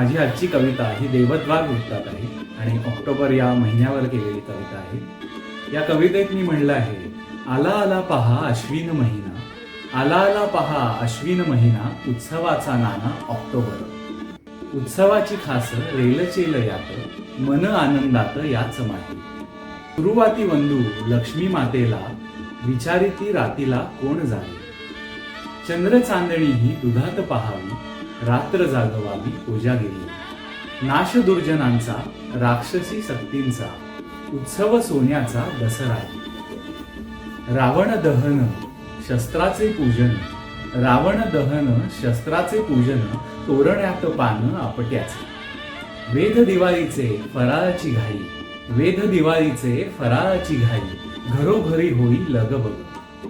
माझी आजची कविता ही देवद्वार वृत्तात आहे आणि ऑक्टोबर या महिन्यावर केलेली कविता आहे। या कवितेत मी म्हणलं आहे, आला आला पहा अश्विन महिना, आला आला पहा अश्विन महिना, उत्सवाचा नाना ऑक्टोबर। उत्सवाची खास रेलचेल यात, मन आनंदात याच माही। सुरुवाती वंदू लक्ष्मी मातेला, विचारिती रातीला कोण जाई। चंद्र चांदणी ही दुधात पहावी, रात्र जागवावी कोजागिरी। नाश दुर्जनांचा राक्षसी शक्तींचा, उत्सव सोन्याचा दसरा। रावण दहन शस्त्राचे पूजन, रावण दहन शस्त्राचे पूजन, तोरण्यात पान आपट्याचे। वेध दिवाळीचे फराळाची घाई, वेध दिवाळीचे फराळाची घाई, घरोघरी होई लगबग।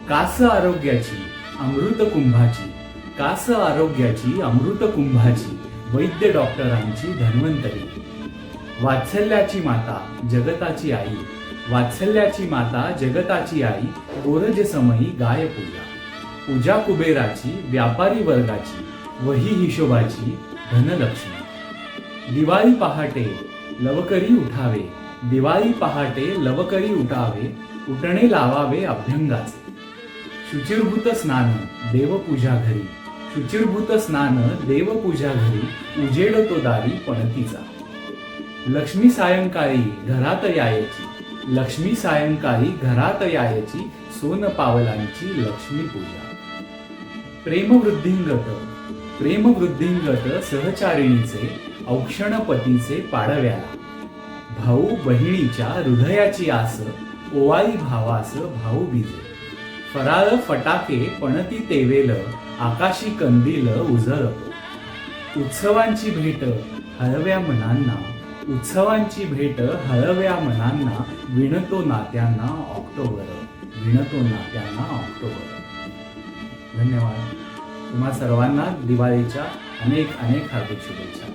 कास आरोग्याची अमृत कुंभाची, कास आरोग्याची अमृत कुंभाची, वैद्य डॉक्टरांची धन्वंतरी। वात्सल्याची माता जगताची आई, वात्सल्याची माता जगताची आई, गोरज समयी गाय पूजा। पूजा कुबेराची व्यापारी वर्गाची, वही हिशोबाची धनलक्ष्मी। दिवाळी पहाटे लवकरी उठावे, दिवाळी पहाटे लवकरी उठावे, उठणे लावावे अभ्यंगाचे। शुचिर्भूत स्नान देवपूजा घरी, शुचिर्भूत स्नान देवपूजा घरी, उजेड तो दारी पणतीचा। लक्ष्मी सायंकाळी घरात यायची, लक्ष्मी सायंकाळी घरात यायची, सोन पावलांची लक्ष्मी पूजा। प्रेमवृद्धिंगत प्रेमवृद्धिंगत सहचारिणीचे, औक्षणपतीचे पाडव्याला। भाऊ बहिणीच्या हृदयाची आस, ओवाळी भावास भाऊ बीजे। फराळ फटाके पणती तेवेल, आकाशी कंदील उजळतो। उत्सवांची भेट हळव्या मनांना, उत्सवांची भेट हळव्या मनांना, विणतो नात्यांना ऑक्टोबर, विणतो नात्यांना ऑक्टोबर। धन्यवाद। तुम्हा सर्वांना दिवाळीच्या अनेक अनेक हार्दिक शुभेच्छा।